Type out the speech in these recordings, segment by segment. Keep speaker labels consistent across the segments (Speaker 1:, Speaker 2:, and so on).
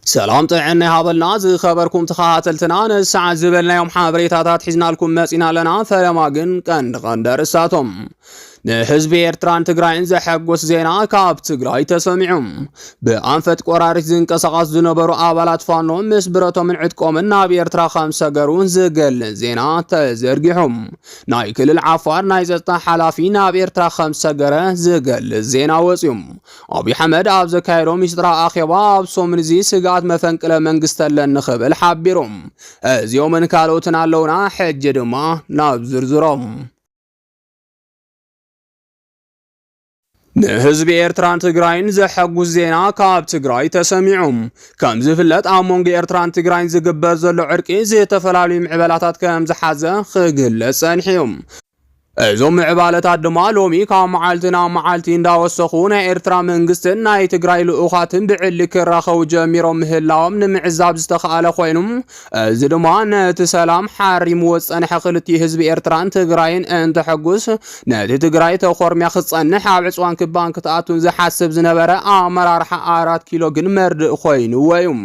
Speaker 1: سلام طعنا هابلنا زي خبركم تخاتلتنا نسعى زبلنا يوم حابريتاتات حزنا لكم مسينا لنا فلما قندر الساتم نحزب ኤርትራን ትግራይን ዘሐጎስ ዜና ካብ ትግራይ ተሰሚዑም በአንፈት ቆራሪት ዝንቀሳቀስ ዝነበሩ አባላት ፋኖ ምስ ብረቶም ዕጥቆምን ናብ ኤርትራ ከምሰገሩን ዝገልጽ ዜና ተዘርጊሖም ናይ ክልል ዓፋር ናይ ጸጥታ ሓላፊ ናብ ኤርትራ ከምሰገረ ዝገልጽ ዜና ወጽዮም አብይ አሕመድ ኣብ ዘካየዶ ሚስጥራ አኼባ ኣብ ሶምንዚ ስጋት መፈንቅለ መንግስት ለንኽብል ሓቢሮም እዚዮምን ካልኦትን ኣለውና ሕጂ ድማ ናብ ዝርዝሮም نحزب ኤርትራን ትግራይን ዘሐጉስ ዜና ካብ ትግራይ ተሰሚዑም ከም ዝፍለጥ ኣብ ሞንጎ ኤርትራን ትግራይን ዝግበር ዘሎ ዕርቂ ዝተፈላልዩ ምዕበላታት ከም ዝሓዘ ክግለጽ ጸኒሖም እዞም ምዕባለታት ድማ ሎሚ ካብ መዓልትና መዓልቲ እንዳወሰኹ ናይ ኤርትራ መንግስትን ናይ ትግራይ ልኡኻትን ብዕሊ ክራኸቡ ጀሚሮም ምህላዎም ንምዕዛብ ዝተኻኣለ ኮይኖም እዚ ድማ ነቲ ሰላም ሓሪሙ ወጸንሐ ክልቲ ህዝቢ ኤርትራን ትግራይን እንተሐጉስ ነቲ ትግራይ ተኾርሚያ ክጸንሕ ኣብ ዕጽዋን ክባን ክትኣቱን ዝሓስብ ዝነበረ ኣመራርሓ 4 ኪሎ ግን መርድእ ኮይኑ ወይም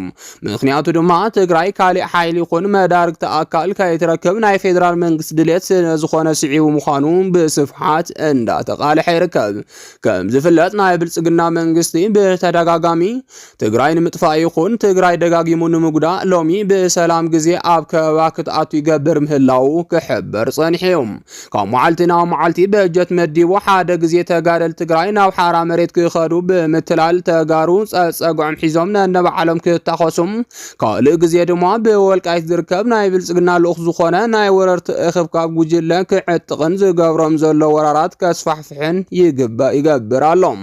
Speaker 1: ምክንያቱ ድማ ትግራይ ካሊእ ሓይሊ ይኹን መዳርግቲ ኣካል ከይትረክብ ናይ ፌደራል መንግስት ድሌት ዝኾነ ስዒቡ ምዃኑ بصفحات እንዳተቃለሐ ይርከብ ከም ዝፍለጥ ናይ ብልጽግና መንግስቲ በተደጋጋሚ ትግራይን ምጥፋእ ይኹን ትግራይ ደጋጊሙ ንምጉዳእ ሎሚ በሰላም ጊዜ ኣብ ከበባ ክትኣቱ ይገብር ምህላው ክሕበር ጸኒሖም ካብ መዓልትና መዓልቲ በጀት መዲቡ ሓደ ጊዜ ተጋደል ትግራይ ናብ ሓራ መሬት ክኸዱ ብምትላል ተጋሩ ጸጸጓም ሒዞም ነንበዓሎም ክታኸሱም ካልእ ጊዜ ድማ በወልቃይት ዝርከብ ናይ ብልጽግና ልኡኽ ዝኾነ ናይ ወረርቲ እኽብካብ ጉጅለ ክዕጥቕን ገብሮም ዘሎ ወራራት ከስፋሕፍሕን ይገብር ኣሎም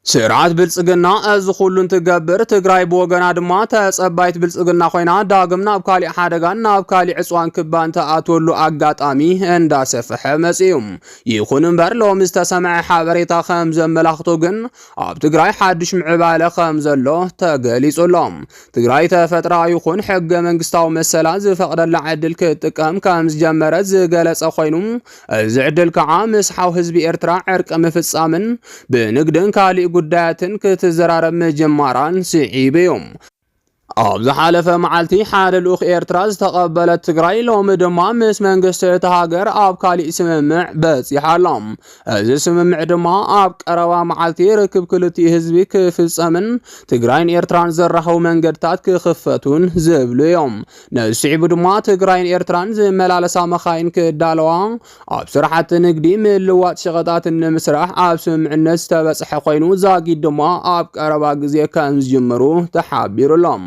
Speaker 1: ስርዓት ብልጽግና እዚ ሁሉን ትገብር ትግራይ በወገና ድማ ተጸባይት ብልጽግና ኮይና ዳግም ናብ ካሊእ ሓደጋን ናብ ካሊእ ዕጽዋን ክባን ተኣትወሉ ኣጋጣሚ እንዳሰፈሐ መጽዮም ይኹን እምበር ሎሚ ዝተሰምዐ ሓበሬታ ከም ዘመላኽቶ ግን ኣብ ትግራይ ሓድሽ ምዕባለ ከም ዘሎ ተገሊጹሎም ትግራይ ተፈጥራዊ ይኹን ሕገ መንግስታዊ መሰላ ዝፈቅደላ ዕድል ክትጥቀም ከም ዝጀመረ ዝገለጸ ኮይኑ እዚ ዕድል ከዓ ምስሓው ህዝቢ ኤርትራ ዕርቂ ምፍጻምን ብንግድን ካሊእ ጉዳያትን ክትዘራረብ መጀመራን ስዒብዮም ኣብ ዝሓለፈ መዓልቲ ሓደ ልኡኽ ኤርትራ ዝተቐበለት ትግራይ ሎሚ ድማ ምስ መንግስቲ እቲ ሃገር ኣብ ካሊእ ስምምዕ በፂሓሎም እዚ ስምምዕ ድማ ኣብ ቀረባ መዓልቲ ርክብ ክልቲኡ ህዝቢ ክፍጸምን ትግራይን ኤርትራን ዘራኸቡ መንገድታት ክኽፈቱን ዝብሉ እዮም ነስዒቡ ድማ ትግራይን ኤርትራን ዝመላለሳ መኻይን ክዳለዋ ኣብ ስራሕቲ ንግዲ ምልዋጥ ሸቐጣትን ንምስራሕ ኣብ ስምምዕነት ዝተበጽሐ ኮይኑ ዛጊድ ድማ ኣብ ቀረባ ጊዜ ከም ዝጅምሩ ተሓቢሩሎም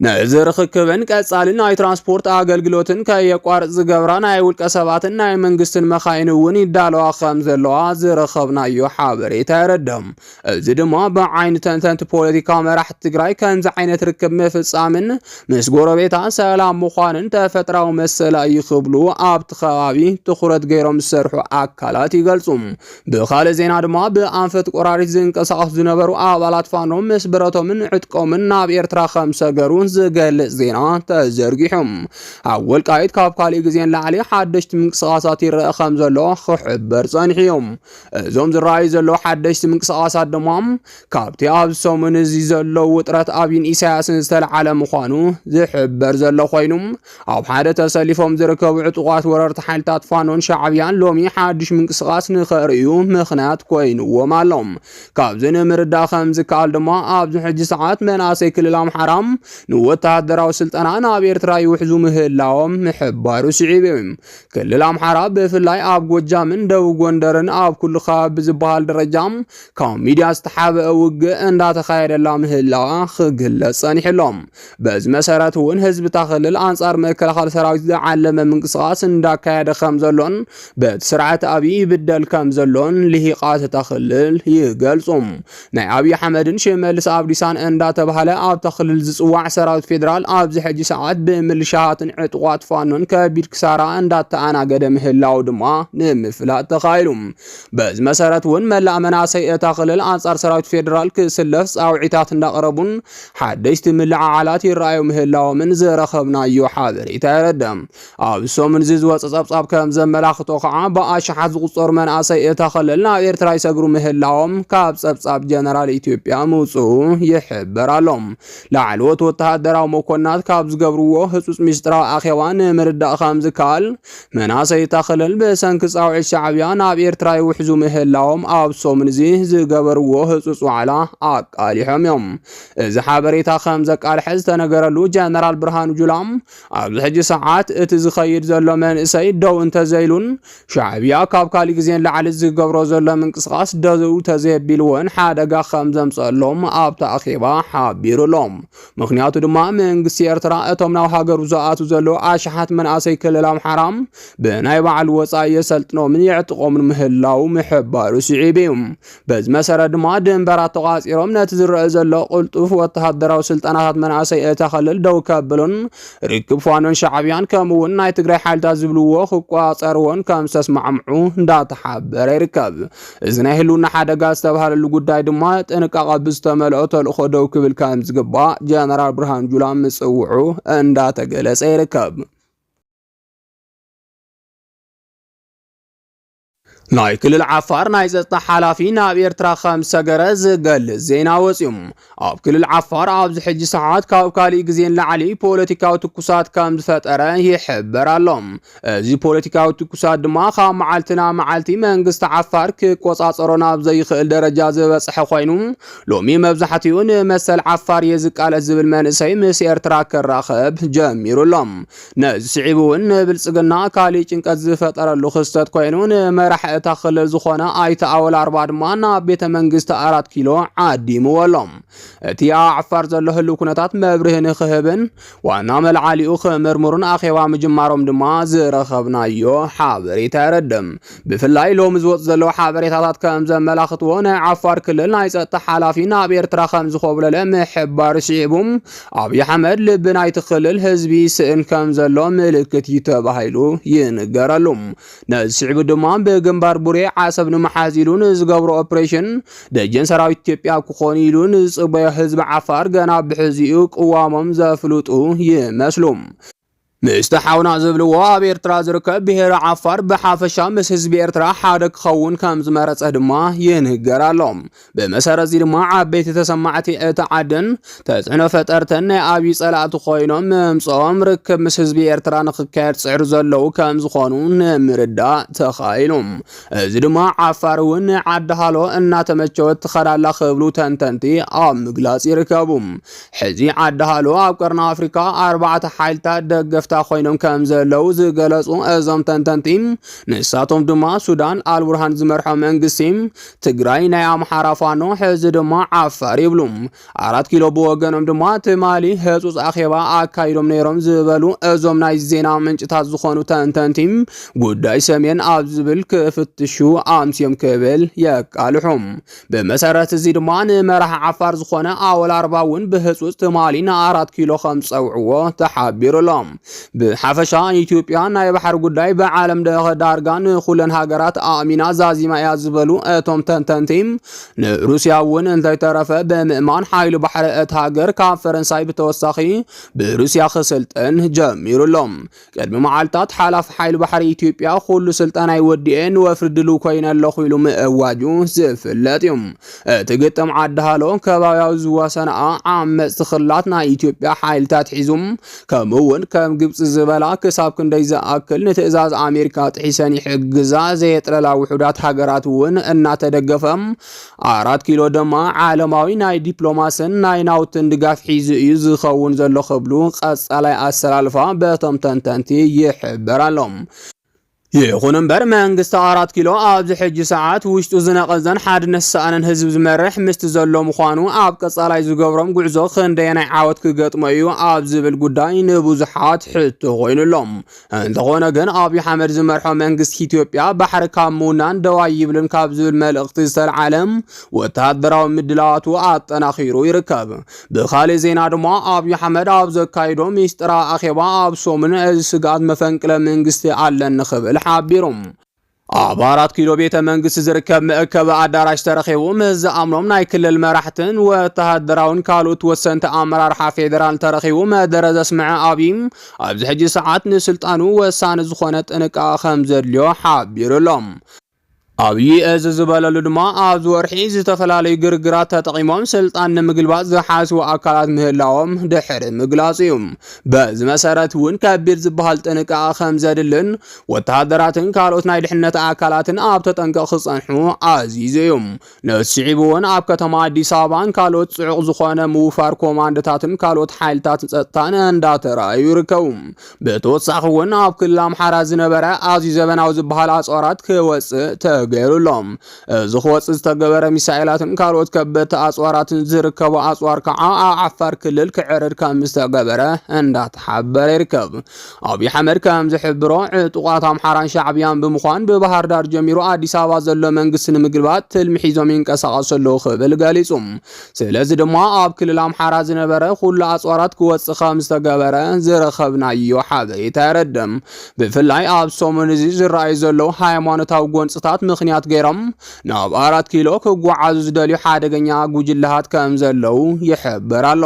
Speaker 1: نظر خكبن كاتسالين ناي ترانسبورت አገልግሎትን ከየቋርጥ ዝገብራ ናይ ውልቀ ሰባትን ናይ መንግስትን መኻይን እውን ይዳለዋ ከም ዘለዋ ዝረኸብናዮ ሓበሬታ ይረዳም እዚ ድማ በዓይን ተንተንቲ ፖለቲካ መራሕቲ ትግራይ ከምዚ ዓይነት ርክብ ምፍጻምን ምስ ጎረቤታ ሰላም ምዃንን ተፈጥራዊ መሰላ ይኽብሉ ኣብቲ ከባቢ ትኹረት ገይሮም ዝሰርሑ ኣካላት ይገልጹም ብኻልእ ዜና ድማ ብኣንፈት ቆራሪት ዝንቀሳቐሱ ዝነበሩ ኣባላት ፋኖ ምስ ብረቶምን ዕጥቆምን ናብ ኤርትራ ከምሰገሩ ዝገልጽ ዜና ተዘርጊሖም ኣብ ወልቃይት ካብ ካሊእ ጊዜን ላዕሊ ሓደሽቲ ምንቅስቓሳት ይረአ ከም ዘሎ ክሕበር ጸኒሖም እዞም ዝረኣዩ ዘለዉ ሓደሽቲ ምንቅስቓሳት ድማ ካብቲ ኣብ ሰሙን እዚ ዘሎ ውጥረት ኣብይን ኢሳያስን ዝተለዓለ ምዃኑ ዝሕበር ዘሎ ኮይኑ ኣብ ሓደ ተሰሊፎም ዝርከቡ ዕጡቓት ወረርቲ ሓይልታት ፋኖን ሻዕብያን ሎሚ ሓድሽ ምንቅስቓስ ንኽርእዩ ምኽንያት ኮይኑዎም ኣሎም ካብዚ ንምርዳእ ከም ዝከኣል ድማ ኣብዚ ሕጂ ሰዓት መናእሰይ ክልል ኣምሓራም ወታደራዊ ስልጠና ናብ ኤርትራ ይውሕዙ ምህላዎም ምሕባሩ ስዒብዮም ክልል ኣምሓራ ብፍላይ ኣብ ጎጃምን ደቡብ ጎንደርን ኣብ ኩሉ ከባቢ ዝበሃል ደረጃም ካብ ሚድያ ዝተሓበአ ውግእ እንዳተኻየደላ ምህላዋ ክግለጽ ጸኒሕሎም በዚ መሰረት እውን ህዝቢ ክልል ኣንጻር መከላኸሊ ሰራዊት ዝዓለመ ምንቅስቓስ እንዳካየደ ከም ዘሎን በቲ ስርዓት ኣብይ ይብደል ከም ዘሎን ልሂቃት ክልል ይገልጹም ናይ ኣብይ ኣሕመድን ሽመልስ ኣብዲሳን እንዳተባሃለ ኣብ ክልል ዝጽዋዕ ሰራዊት ፌደራል ኣብዚ ሕጂ ሰዓት ብምልሻሃትን ዕጥቋት ፋኖን ከቢድ ክሳራ እንዳተኣናገደ ምህላው ድማ ንምፍላጥ ተኻይሉ በዚ መሰረት እውን መላእ መናሰይ እታ ክልል አንጻር ሰራዊት ፌደራል ክስለፍ ጻውዒታት እንዳቀረቡን ሓደስቲ ምልዓዓላት ይረኣዩ ምህላዎምን ዘረኸብናዮ ሓበሬታ ይረዳም ኣብ ሶምን ዝወፀ ጸብጻብ ከም ዘመላኽቶ ከዓ በኣሽሓት ዝቁጸሩ መናሰይ እታ ክልል ናብ ኤርትራ ይሰግሩ ምህላዎም ካብ ጸብጻብ ጀነራል ኢትዮጵያ ምውጽኡ ይሕበራሎም ላዕለዎት ወተሃደራዊ መኮንናት ካብ ዝገብርዎ ህጹጽ ሚስጥራዊ ኣኼባ ንምርዳእ ከም ዝከኣል መናሰይ እታ ክልል ብሰንኪ ጻውዒት ሻዕብያ ናብ ኤርትራ ይውሕዙ ምህላዎም ኣብ ሶምን ዝገበርዎ ህጹጽ ዋዕላ ኣቃሊሖም እዮም እዚ ሓበሬታ ከም ዘቃልሐ ዝተነገረሉ ጀነራል ብርሃኑ ጁላም ኣብዚ ሕጂ ሰዓት እቲ ዝኸይድ ዘሎ መንእሰይ ደው እንተዘይሉን ሻዕብያ ካብ ካሊእ ግዜን ላዕሊ ዝገብሮ ዘሎ ምንቅስቓስ ደው ተዘይቢልዎን ሓደጋ ከም ዘምጽአሎም ኣብታ ኣኼባ ሓቢሩሎም ምክንያቱ ድማ መንግስቲ ኤርትራ እቶም ናብ ሃገሩ ዝኣቱ ዘለዉ ኣሽሓት መናእሰይ ክልል ኣምሓራ ብናይ ባዕሉ ወጻኢ የሰልጥኖምን የዕጥቖምን ምህላው ምሕባሩ ስዒብ እዩ በዚ መሰረት ድማ ድንበራት ተቋፂሮም ነቲ ዝረአ ዘሎ ቁልጡፍ ወተሃደራዊ ስልጣናታት መናእሰይ እታ ክልል ደው ከብሉን ርክብ ፋኖን ሻዕብያን ከምኡውን ናይ ትግራይ ሓይልታት ዝብልዎ ክቋፀርዎን ከም ዝተስማዕምዑ እንዳተሓበረ ይርከብ እዚ ናይ ህልውና ሓደጋ ዝተባሃለሉ ጉዳይ ድማ ጥንቃቐ ብዝተመልኦ ተልእኾ ደው ክብል ከም ዝግባእ ጀነራል ብርሃኑ ጁላ ምጽውዑ እንዳተገለጸ ይርከብ ናይ ክልል ዓፋር ናይ ጸጥታ ሓላፊ ናብ ኤርትራ ከም ሰገረ ዝገልጽ ዜና ወፂኦም ኣብ ክልል ዓፋር ኣብዚ ሕጂ ሰዓት ካብ ካሊእ ግዜን ላዕሊ ፖለቲካዊ ትኩሳት ከም ዝፈጠረ ይሕበር ኣሎም እዚ ፖለቲካዊ ትኩሳት ድማ ካብ መዓልትና መዓልቲ መንግስቲ ዓፋር ክቆጻጸሮ ናብ ዘይኽእል ደረጃ ዝበጽሐ ኮይኑ ሎሚ መብዛሕትኡ ንመሰል ዓፋር የዝቃለስ ዝብል መንእሰይ ምስ ኤርትራ ክራኸብ ጀሚሩሎም ነዚ ስዒብ እውን ብልጽግና ካሊእ ጭንቀት ዝፈጠረሉ ክስተት ኮይኑ ንመራሒ እታ ክልል ዝኾነ ኣይተ ኣወል ኣርባ ድማ ናብ ቤተ መንግስቲ 4 ኪሎ ዓዲምዎሎም እቲ ዓፋር ዘሎ ህልው ኩነታት መብርህ ንኽህብን ዋና መልዓሊኡ ክምርምሩን ኣኼባ ምጅማሮም ድማ ዝረኸብናዮ ሓበሬታ ይረድም ብፍላይ ሎሚ ዝወፅ ዘለዎ ሓበሬታታት ከም ዘመላኽትዎ ናይ ዓፋር ክልል ናይ ጸጥታ ሓላፊ ናብ ኤርትራ ከም ዝኸብለለ ምሕባር ስዒቡም ኣብይ ኣሕመድ ልቢ ናይቲ ክልል ህዝቢ ስእን ከም ዘሎ ምልክት ተባሂሉ ይንገረሉ ነዚ ስዒቡ ድማ ብግንባር ቡሬ ዓሰብ ንምሓዝ ኢሉን ዝገብሮ ኦፕሬሽን ደጀን ሰራዊት ኢትዮጵያ ክኾን ኢሉን ዝጽበዮ ህዝቢ ዓፋር ገና ብሕዚኡ ቅዋሞም ዘፍልጡ ይመስሉ ምስተሓውና ዝብልዎ ኣብ ኤርትራ ዝርከብ ብሄረ ዓፋር ብሓፈሻ ምስ ህዝቢ ኤርትራ ሓደ ክኸውን ከም ዝመረጸ ድማ ይንገራሎም ብመሰረት እዚ ድማ ዓበይቲ ተሰማዕቲ እቲ ዓድን ተጽዕኖ ፈጠርተን ናይ ኣብይ ጸላእቲ ኮይኖም ምምጽኦም ርክብ ምስ ህዝቢ ኤርትራ ንኽካየድ ጽዕር ዘለዉ ከም ዝኾኑ ንምርዳእ ተኻኢሉ እዚ ድማ ዓፋር እውን ዓድሃሎ እናተመቸወት ትኸዳላ ክብሉ ተንተንቲ ኣብ ምግላጽ ይርከቡ ሕዚ ዓድሃሎ ኣብ ቀርና ኣፍሪካ 4 ሓይልታት ደገፍታ ኮይኖም ከም ዘለው ዝገለጹ እዞም ተንተንቲ ንሳቶም ድማ ሱዳን አልቡርሃን ዝመርሖ መንግስቲ ትግራይ ናይ አምሓራ ፋኖ ሕዚ ድማ ዓፋር ይብሉ 4 ኪሎ ብወገኖም ድማ ትማሊ ህጹጽ አኼባ አካይዶም ነይሮም ዝበሉ እዞም ናይ ዜና ምንጭታት ዝኾኑ ተንተንቲ ጉዳይ ሰሜን ኣብ ዝብል ክፍትሹ ኣምስዮም ክብል የቃልሑም በመሰረት እዚ ድማ ንመራሒ ዓፋር ዝኾነ ኣወል ኣርባውን ብህጹጽ ትማሊ ና4 ኪሎ ከም ጸውዕዎ ተሓቢሩሎም ብሓፈሻ ኢትዮጵያ ናይ ባሕር ጉዳይ በዓለም ዳርጋን ኩለን ሃገራት ኣሚና ዛዚማ እያ ዝበሉ እቶም ተንተንቲ ንሩስያ እውን እንተይተረፈ ብምእማን ሓይሉ ባሕሪ እቲ ሃገር ካብ ፈረንሳይ ብተወሳኺ ብሩስያ ክስልጥን ጀሚሩሎም ቅድሚ መዓልታት ሓላፊ ሓይሉ ባሕሪ ኢትዮጵያ ኩሉ ስልጣን ኣይወዲአን ወፍሪ ድልው ኮይነ ኣለኹ ኢሉ ምእዋጁ ዝፍለጥ እዩ እቲ ግጥም ዓድሃሎ ከባቢያዊ ዝወሰንኣ ዓመፅቲ ክልላት ናይ ኢትዮጵያ ሓይልታት ሒዙም ከምኡውን ከም ግብፂ ዝበላ ክሳብ ክንደይ ዝኣክል ንትእዛዝ ኣሜሪካ ጥሒሰን ይሕግዛ ዘየጥለላ ውሑዳት ሃገራት እውን እናተደገፈም 4 ኪሎ ድማ ዓለማዊ ናይ ዲፕሎማስን ናይ ናውትን ድጋፍ ሒዙ እዩ ዝኸውን ዘሎ ክብሉ ቀጻላይ ኣሰላልፋ በቶም ተንተንቲ ይሕበራሎም ይኹን እምበር መንግስቲ 4 ኪሎ ኣብ ዝሕጂ ሰዓት ውሽጡ ዝነቐዘን ሓድነት ሰኣነን ህዝብ ዝመርሕ ምስቲ ዘሎ ምዃኑ ኣብ ቀጻላይ ዝገብሮም ጉዕዞ ክንደየናይ ዓወት ክገጥሞ እዩ ኣብ ዝብል ጉዳይ ንብዙሓት ሕቶ ኮይኑሎም እንተኾነ ግን ኣብይ ኣሕመድ ዝመርሖ መንግስቲ ኢትዮጵያ ባሕሪ ካብ ምውናን ደዋይ ይብልን ካብ ዝብል መልእኽቲ ዝተልዓለም ወተሃደራዊ ምድላዋቱ ኣጠናኺሩ ይርከብ። ብኻልእ ዜና ድማ ኣብይ ኣሕመድ ኣብ ዘካይዶ ሚስጥራዊ ኣኼባ ኣብ ሶሙን እዚ ስጋት መፈንቅለ መንግስቲ ኣለኒ ክብል ሓቢሮም ኣብ 4 ኪሎ ቤተ መንግስቲ ዝርከብ መእከቢ ኣዳራሽ ተረኺቡ ምስ ዝኣምኖም ናይ ክልል መራሕትን ወተሃደራውን ካልኦት ወሰንቲ ኣመራርሓ ፌደራል ተረኺቡ መደረ ዘስምዐ ኣብይ ኣብዚ ሕጂ ሰዓት ንስልጣኑ ወሳኒ ዝኾነ ጥንቃቐ ከም ዘድልዮ ሓቢሩሎም። ኣብይ እዚ ዝበለሉ ድማ ኣብዚ ወርሒ ዝተፈላለዩ ግርግራት ተጠቒሞም ስልጣን ንምግልባጥ ዝሓስቡ ኣካላት ምህላዎም ድሕሪ ምግላጽ እዩ። በዚ መሰረት እውን ከቢድ ዝበሃል ጥንቃቐ ከም ዘድልን ወተሃደራትን ካልኦት ናይ ድሕነት ኣካላትን ኣብ ተጠንቀቕ ክጸንሑ ኣዚዙ እዩ። ነስዒቡ እውን ኣብ ከተማ ኣዲስ ኣበባን ካልኦት ጽዑቕ ዝኾነ ምውፋር ኮማንዶታትን ካልኦት ሓይልታት ጸጥታን እንዳተረኣዩ ይርከቡ። ብተወሳኺ እውን ኣብ ክልል ኣምሓራ ዝነበረ ኣዝዩ ዘበናዊ ዝበሃል ኣጽዋራት ክወፅእ ገይሩሎም እዚ ክወፅእ ዝተገበረ ሚሳኤላትን ካልኦት ከበድቲ ኣጽዋራትን ዝርከቡ ኣጽዋር ከዓ ኣብ ዓፋር ክልል ክዕርድ ከም ዝተገበረ እንዳተሓበረ ይርከብ። ኣብይ ኣሕመድ ከም ዝሕብሮ ዕጡቓት ኣምሓራን ሻዕብያን ብምዃን ብባህር ዳር ጀሚሩ ኣዲስ ኣበባ ዘሎ መንግስቲ ንምግልባጥ ትልሚ ሒዞም ይንቀሳቐሱ ኣለዉ ክብል ገሊጹ። ስለዚ ድማ ኣብ ክልል ኣምሓራ ዝነበረ ኩሉ ኣጽዋራት ክወፅእ ከም ዝተገበረ ዝረኸብናዮ ሓበሬታ የረድም። ብፍላይ ኣብ ሰሙን እዚ ዝረኣዩ ዘለዉ ሃይማኖታዊ ጎንፅታት ምኽንያት ገይሮም ናብ 4 ኪሎ ክጓዓዙ ዝደልዩ ሓደገኛ ጉጅለታት ከም ዘለው ይሕብር ኣሎ።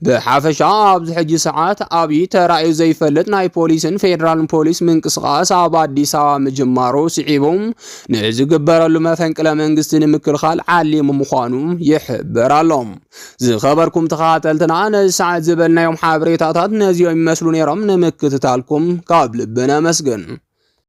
Speaker 1: ብሓፈሻ ኣብዚ ሕጂ ሰዓት ኣብይ ተራእዩ ዘይፈልጥ ናይ ፖሊስን ፌደራልን ፖሊስ ምንቅስቓስ ኣብ ኣዲስ ኣበባ ምጅማሩ ስዒቦም ንዝግበረሉ መፈንቅለ መንግስቲ ንምክልኻል ዓሊሙ ምዃኑ ይሕብር ኣሎ። ዝኸበርኩም ተኸታተልትና ነዚ ሰዓት ዝበልናዮም ሓበሬታታት ነዚኦም ይመስሉ ነይሮም። ንምክትታልኩም ካብ ልብና መስግን።